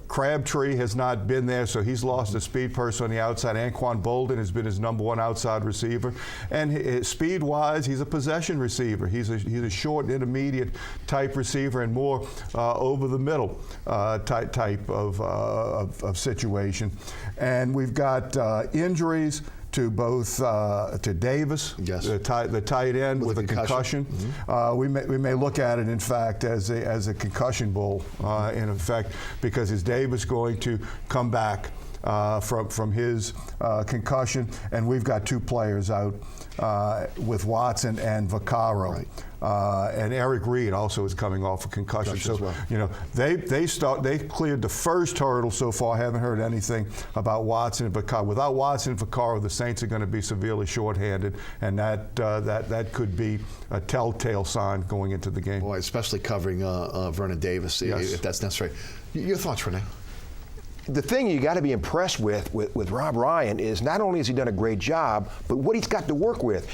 Crabtree has not been there, so he's lost a speed person on the outside. Anquan Bolden has been his #1 outside receiver. And speed-wise, he's a possession receiver. He's a short, intermediate type receiver, and more over the middle type of situation. And we've got injuries to both to Davis, yes, the tight end with a concussion. Mm-hmm. We may look at it, in fact, as a concussion bowl, in effect, because is Davis going to come back from his concussion? And we've got two players out with Watson and Vaccaro. Right. And Eric Reed also is coming off a concussion. So, well, they cleared the first hurdle so far. Haven't heard anything about Watson and Vaccaro. Without Watson and Vaccaro, the Saints are going to be severely shorthanded, and that could be a telltale sign going into the game. Boy, especially covering Vernon Davis, yes, if that's necessary. Your thoughts, Rene? The thing you got to be impressed with Rob Ryan is not only has he done a great job, but what he's got to work with.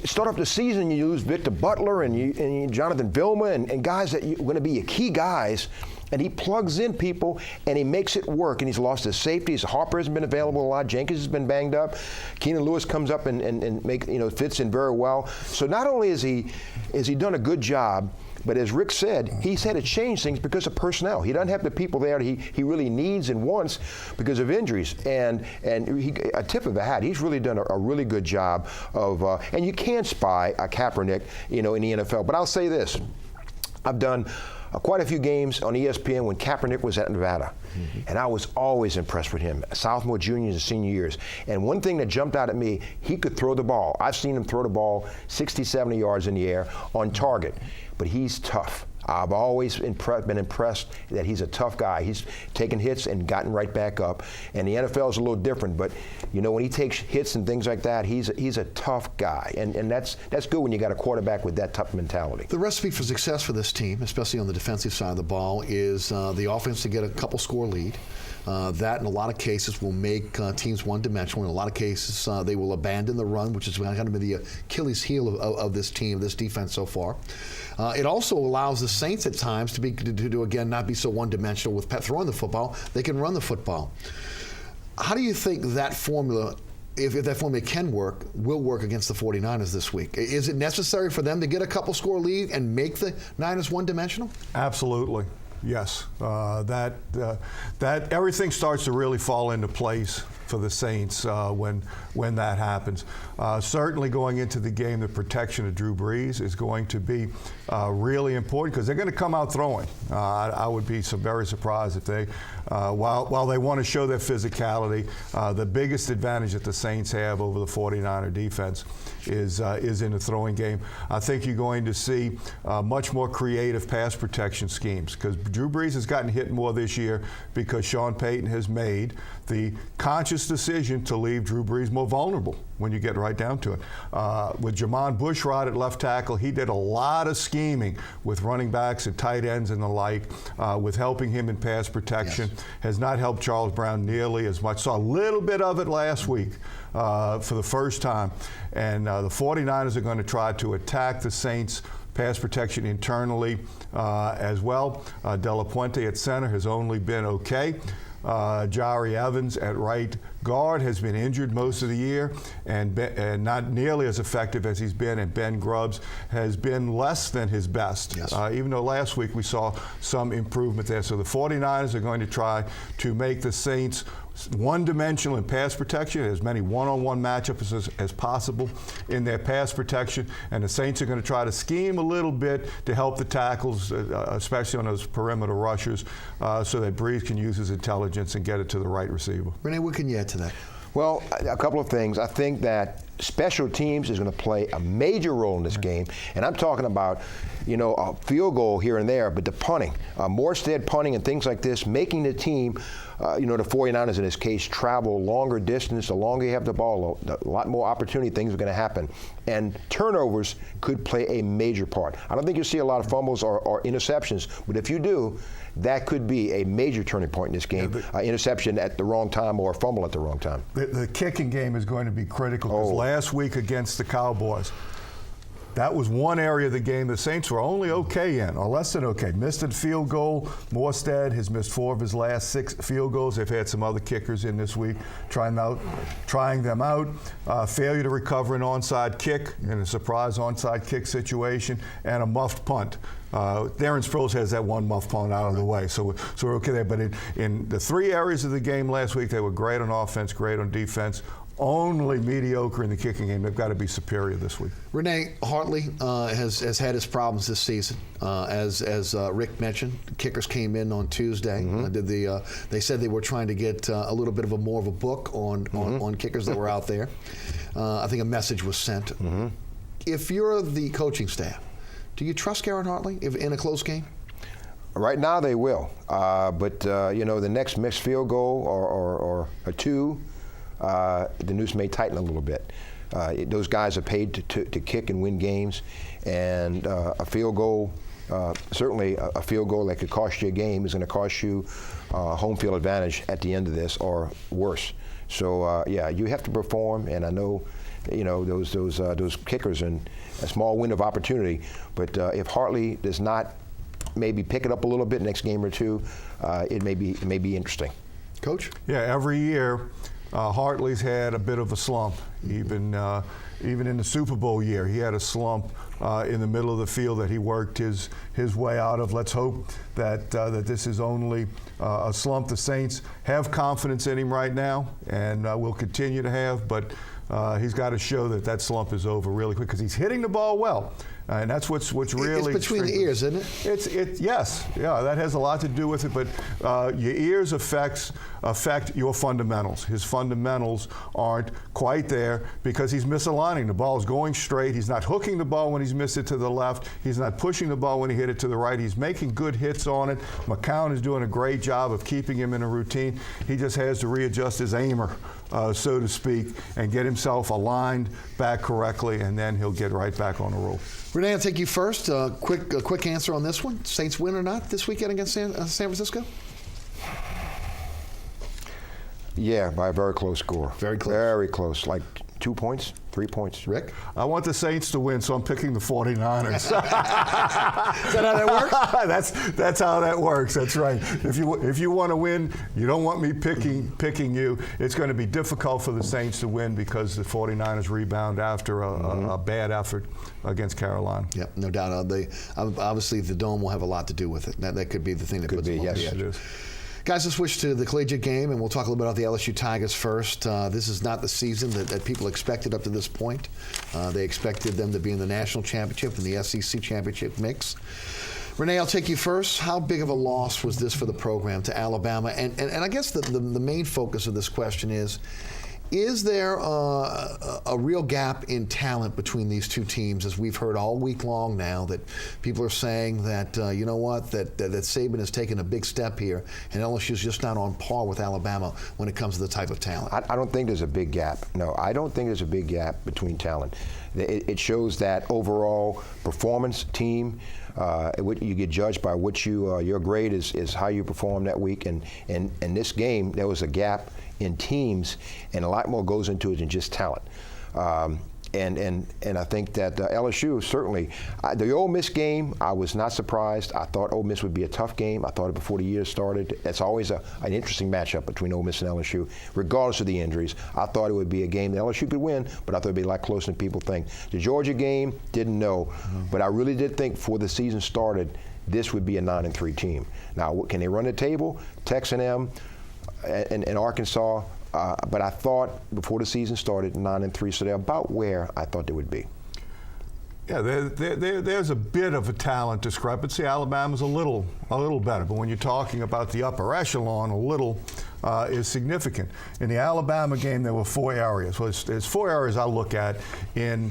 Start off the season, you lose Victor Butler and Jonathan Vilma and guys that are going to be your key guys, and he plugs in people and he makes it work. And he's lost his safeties. Harper hasn't been available a lot. Jenkins has been banged up. Keenan Lewis comes up and fits in very well. So not only has he done a good job, but as Rick said, he's had to change things because of personnel. He doesn't have the people there that he really needs and wants because of injuries. And a tip of the hat, he's really done a really good job of, and you can spy a Kaepernick, in the NFL. But I'll say this, I've done quite a few games on ESPN when Kaepernick was at Nevada. Mm-hmm. And I was always impressed with him, sophomore, juniors, and senior years. And one thing that jumped out at me, he could throw the ball. I've seen him throw the ball 60, 70 yards in the air on target. But he's tough. I've always been impressed that he's a tough guy. He's taken hits and gotten right back up. And the NFL is a little different, but you know, when he takes hits and things like that, he's a tough guy, and that's good when you got a quarterback with that tough mentality. The recipe for success for this team, especially on the defensive side of the ball, is the offense to get a couple score lead. That in a lot of cases will make teams one-dimensional. In a lot of cases, they will abandon the run, which is kind of the Achilles heel of this team, this defense so far. It also allows the Saints at times to again, not be so one-dimensional with throwing the football. They can run the football. How do you think that formula, if that formula can work, will work against the 49ers this week? Is it necessary for them to get a couple score lead and make the Niners one-dimensional? Absolutely. Yes, that everything starts to really fall into place for the Saints when that happens. Certainly going into the game, the protection of Drew Brees is going to be really important because they're going to come out throwing. I would be very surprised if they, while they want to show their physicality, the biggest advantage that the Saints have over the 49er defense is in the throwing game. I think you're going to see much more creative pass protection schemes because Drew Brees has gotten hit more this year because Sean Payton has made the conscious decision to leave Drew Brees more vulnerable when you get right down to it. With Jamon Bushrod at left tackle, he did a lot of scheming with running backs and tight ends and the like, with helping him in pass protection. Yes. Has not helped Charles Brown nearly as much. Saw a little bit of it last week for the first time. And the 49ers are going to try to attack the Saints' pass protection internally as well. De La Puente at center has only been okay. Jari Evans at right guard has been injured most of the year and not nearly as effective as he's been, and Ben Grubbs has been less than his best. Yes. Even though last week we saw some improvement there. So the 49ers are going to try to make the Saints one-dimensional in pass protection, as many one-on-one matchups as possible in their pass protection, and the Saints are going to try to scheme a little bit to help the tackles, especially on those perimeter rushers, so that Brees can use his intelligence and get it to the right receiver. Rene, what can you add to that? Well, a couple of things. I think that special teams is going to play a major role in this game, and I'm talking about, you know, a field goal here and there, but the punting, Morstead punting and things like this, making the team, you know, the 49ers in this case, travel longer distance. The longer you have the ball, a lot more opportunity, things are going to happen. And turnovers could play a major part. I don't think you'll see a lot of fumbles or interceptions, but if you do, that could be a major turning point in this game. Interception at the wrong time or a fumble at the wrong time. The kicking game is going to be critical because last week against the Cowboys, that was one area of the game the Saints were only okay in, or less than okay. Missed a field goal. Morstead has missed 4 of his last 6 field goals. They've had some other kickers in this week trying them out. Failure to recover an onside kick in a surprise onside kick situation, and a muffed punt. Darren Sproles has that one muff punt out of the way, so we're okay there. But in the 3 areas of the game last week, they were great on offense, great on defense. Only mediocre in the kicking game. They've got to be superior this week. Rene, Hartley has had his problems this season. As Rick mentioned, kickers came in on Tuesday. Mm-hmm. They said they were trying to get a little bit of more of a book on kickers that were out there. I think a message was sent. Mm-hmm. If you're the coaching staff, do you trust Karen Hartley in a close game? Right now they will. But you know, the next missed field goal or 2, the noose may tighten a little bit. Those guys are paid to kick and win games, and a field goal, certainly a field goal that could cost you a game is going to cost you home field advantage at the end of this, or worse. So yeah, you have to perform, and I know, you know, those kickers and a small window of opportunity. But if Hartley does not maybe pick it up a little bit next game or 2, it may be interesting. Coach? Yeah, every year. Hartley's had a bit of a slump. Even in the Super Bowl year, he had a slump in the middle of the field that he worked his way out of. Let's hope that this is only a slump. The Saints have confidence in him right now, and will continue to have, but he's got to show that slump is over really quick, because he's hitting the ball well. And that's what's really... It's between the ears, isn't it? Yes, yeah, that has a lot to do with it, but your ears affect your fundamentals. His fundamentals aren't quite there because he's misaligning. The ball's going straight. He's not hooking the ball when he's missed it to the left. He's not pushing the ball when he hit it to the right. He's making good hits on it. McCown is doing a great job of keeping him in a routine. He just has to readjust his aimer, so to speak, and get himself aligned back correctly, and then he'll get right back on the roll. Rene, I'll take you first. Quick answer on this one. Saints win or not this weekend against San Francisco? Yeah, by a very close score. Very close. Very close, like 2 points, 3 points. Rick? I want the Saints to win, so I'm picking the 49ers. Is that how that works? That's how that works. That's right. If you want to win, you don't want me picking you. It's going to be difficult for the Saints to win because the 49ers rebound after a bad effort against Carolina. Yep, no doubt. Obviously, the Dome will have a lot to do with it. That could be the thing that puts them over the edge. It is. Guys, let's switch to the collegiate game, and we'll talk a little bit about the LSU Tigers first. This is not the season that people expected up to this point. They expected them to be in the national championship and the SEC championship mix. Rene, I'll take you first. How big of a loss was this for the program to Alabama? And I guess the main focus of this question is there a real gap in talent between these two teams, as we've heard all week long now, that people are saying that, you know what, that Saban has taken a big step here, and LSU's just not on par with Alabama when it comes to the type of talent? I don't think there's a big gap. No, I don't think there's a big gap between talent. It shows that overall performance team, you get judged by what your grade is how you perform that week, and in this game there was a gap in teams, and a lot more goes into it than just talent. And I think that LSU certainly, the Ole Miss game, I was not surprised. I thought Ole Miss would be a tough game. I thought it before the year started. It's always an interesting matchup between Ole Miss and LSU, regardless of the injuries. I thought it would be a game that LSU could win, but I thought it would be a lot closer than people think. The Georgia game, didn't know, but I really did think before the season started, this would be a 9-3 team. Now, can they run the table? Texas A&M and Arkansas. But I thought before the season started 9-3, so they're about where I thought they would be. Yeah, there's a bit of a talent discrepancy. Alabama's a little better, but when you're talking about the upper echelon, a little is significant. In the Alabama game, there were 4 areas. Well, there's 4 areas I look at in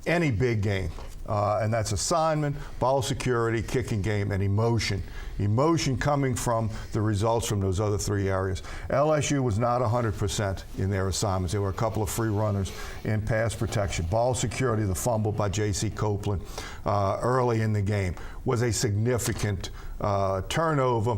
any big game. And that's assignment, ball security, kicking game, and emotion. Emotion coming from the results from those other 3 areas. LSU was not 100% in their assignments. There were a couple of free runners in pass protection. Ball security, the fumble by J.C. Copeland early in the game was a significant turnover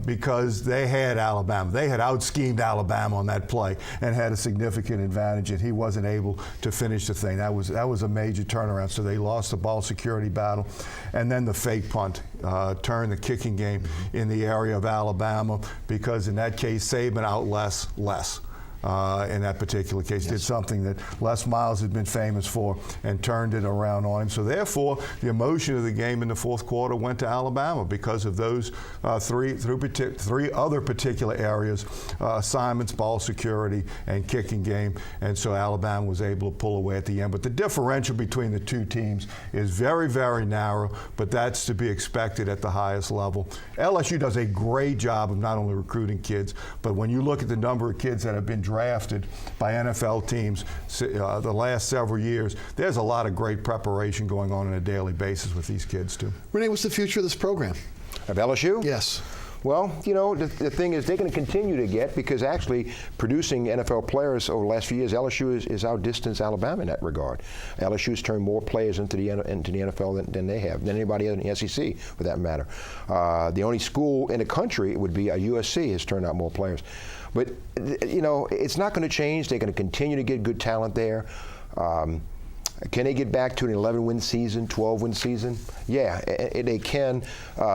because they had Alabama. They had out-schemed Alabama on that play and had a significant advantage, and he wasn't able to finish the thing. That was a major turnaround. So they lost the ball security battle. And then the fake punt turned the kicking game in the area of Alabama because in that case, Saban out less. In that particular case, did something that Les Miles had been famous for and turned it around on him. So therefore, the emotion of the game in the fourth quarter went to Alabama because of those three other particular areas, assignments, ball security, and kicking game. And so Alabama was able to pull away at the end. But the differential between the two teams is very, very narrow, but that's to be expected at the highest level. LSU does a great job of not only recruiting kids, but when you look at the number of kids that have been drafted by NFL teams the last several years, there's a lot of great preparation going on a daily basis with these kids too. Rene, what's the future of this program? Of LSU? Yes. Well, the thing is they're going to continue to get, because actually producing NFL players over the last few years, LSU is outdistanced Alabama in that regard. LSU has turned more players into the NFL than they have, than anybody else in the SEC, for that matter. The only school in the country would be USC has turned out more players. But, it's not going to change. They're going to continue to get good talent there. Can they get back to an 11-win season, 12-win season? Yeah, they can.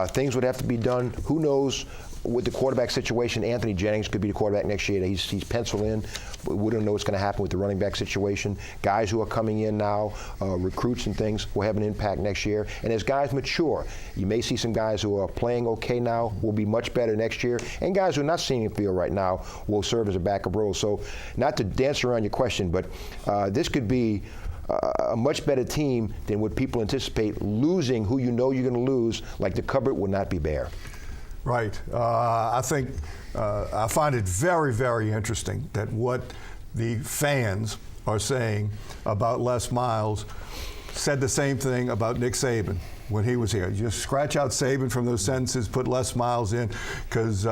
Things would have to be done. Who knows with the quarterback situation? Anthony Jennings could be the quarterback next year. He's penciled in. We don't know what's going to happen with the running back situation. Guys who are coming in now, recruits and things, will have an impact next year. And as guys mature, you may see some guys who are playing okay now will be much better next year. And guys who are not seeing the field right now will serve as a backup role. So not to dance around your question, but this could be a much better team than what people anticipate, losing who you know you're going to lose, like the cupboard will not be bare. Right. I think I find it very, very interesting that what the fans are saying about Les Miles said the same thing about Nick Saban when he was here. You just scratch out Saban from those sentences, put Les Miles in, because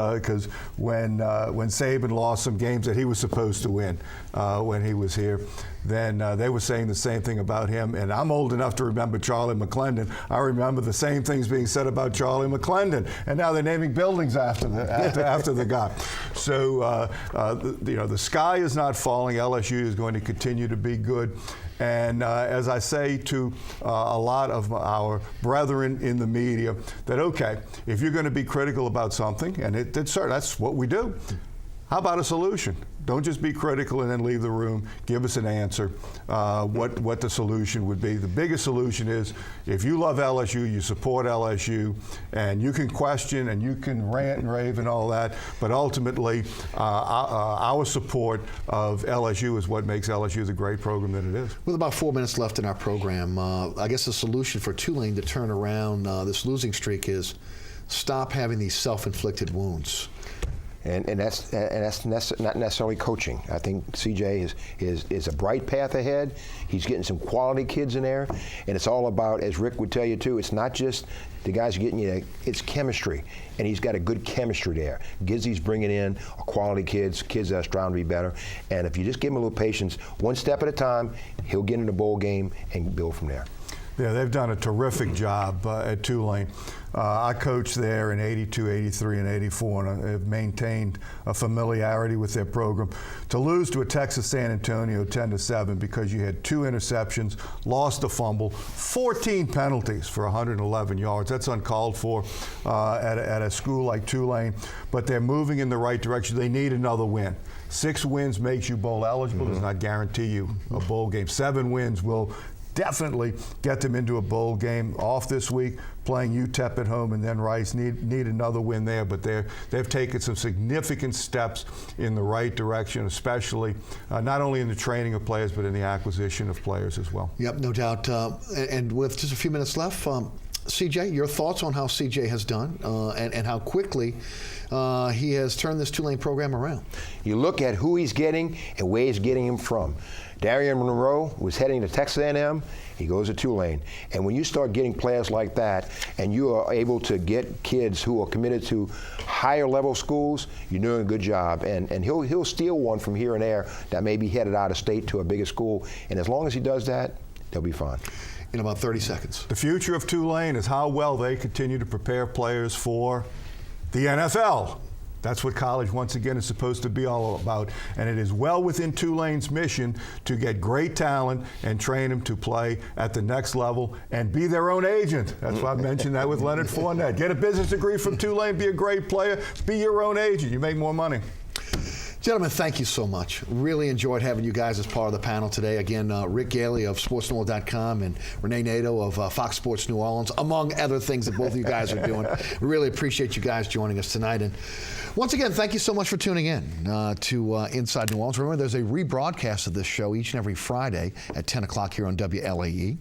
when Saban lost some games that he was supposed to win when he was here, then they were saying the same thing about him. And I'm old enough to remember Charlie McClendon. I remember the same things being said about Charlie McClendon. And now they're naming buildings after the guy. So the sky is not falling. LSU is going to continue to be good. And as I say to a lot of our brethren in the media, that okay, if you're going to be critical about something, and that's what we do, how about a solution? Don't just be critical and then leave the room. Give us an answer, what the solution would be. The biggest solution is, if you love LSU, you support LSU, and you can question and you can rant and rave and all that, but ultimately our support of LSU is what makes LSU the great program that it is. With about 4 minutes left in our program, I guess the solution for Tulane to turn around this losing streak is stop having these self-inflicted wounds. And that's not necessarily coaching. I think CJ is a bright path ahead. He's getting some quality kids in there, and it's all about, as Rick would tell you too, it's not just the guys getting you, it's chemistry, and he's got a good chemistry there. Gizzy's bringing in quality kids that are striving to be better, and if you just give him a little patience, one step at a time, he'll get in the bowl game and build from there. Yeah, they've done a terrific job at Tulane. I coached there in '82, '83, and '84, and have maintained a familiarity with their program. To lose to a Texas San Antonio 10-7 because you had 2 interceptions, lost a fumble, 14 penalties for 111 yards. That's uncalled for at a school like Tulane, but they're moving in the right direction. They need another win. 6 wins makes you bowl eligible, does not guarantee you a bowl game. 7 wins will definitely get them into a bowl game. Off this week, playing UTEP at home, and then Rice need another win there. But they've taken some significant steps in the right direction, especially not only in the training of players, but in the acquisition of players as well. Yep, no doubt. And with just a few minutes left, CJ, your thoughts on how CJ has done and how quickly he has turned this Tulane program around? You look at who he's getting and where he's getting him from. Darian Monroe was heading to Texas A&M. He goes to Tulane. And when you start getting players like that, and you are able to get kids who are committed to higher level schools, you're doing a good job. And he'll steal one from here and there that may be headed out of state to a bigger school. And as long as he does that, they'll be fine. In about 30 seconds. The future of Tulane is how well they continue to prepare players for the NFL. That's what college, once again, is supposed to be all about. And it is well within Tulane's mission to get great talent and train them to play at the next level and be their own agent. That's why I mentioned that with Leonard Fournette. Get a business degree from Tulane, be a great player, be your own agent. You make more money. Gentlemen, thank you so much. Really enjoyed having you guys as part of the panel today. Again, Rick Gaille of SportsNOLA.com and Rene Nadeau of Fox Sports New Orleans, among other things that both of you guys are doing. We really appreciate you guys joining us tonight. And once again, thank you so much for tuning in to Inside New Orleans. Remember, there's a rebroadcast of this show each and every Friday at 10 o'clock here on WLAE.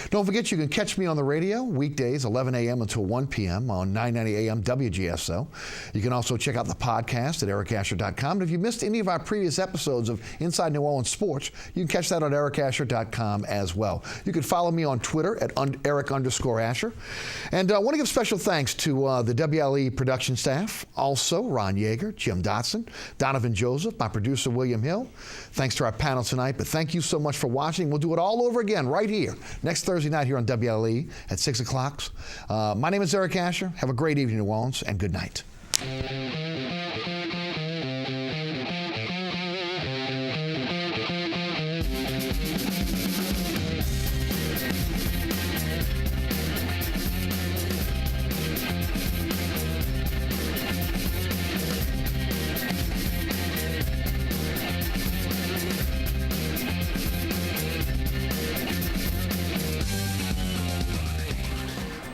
Don't forget, you can catch me on the radio weekdays, 11 a.m. until 1 p.m. on 990 a.m. WGSO. You can also check out the podcast at ericasher.com. And if you missed any of our previous episodes of Inside New Orleans Sports, you can catch that on ericasher.com as well. You can follow me on Twitter at Eric_Asher. And I want to give special thanks to the WLE production staff, also Ron Yeager, Jim Dotson, Donovan Joseph, my producer William Hill. Thanks to our panel tonight, but thank you so much for watching. We'll do it all over again right here next Thursday night here on WLE at 6 o'clock. My name is Eric Asher. Have a great evening, New Orleans, and good night.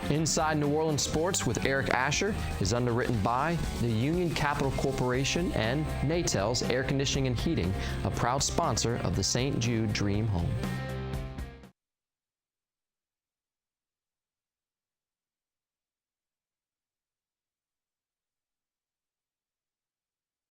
Inside New Orleans Sports with Eric Asher is underwritten by the Union Capital Corporation and Natels Air Conditioning and Heating, a proud sponsor of the St. Jude Dream Home.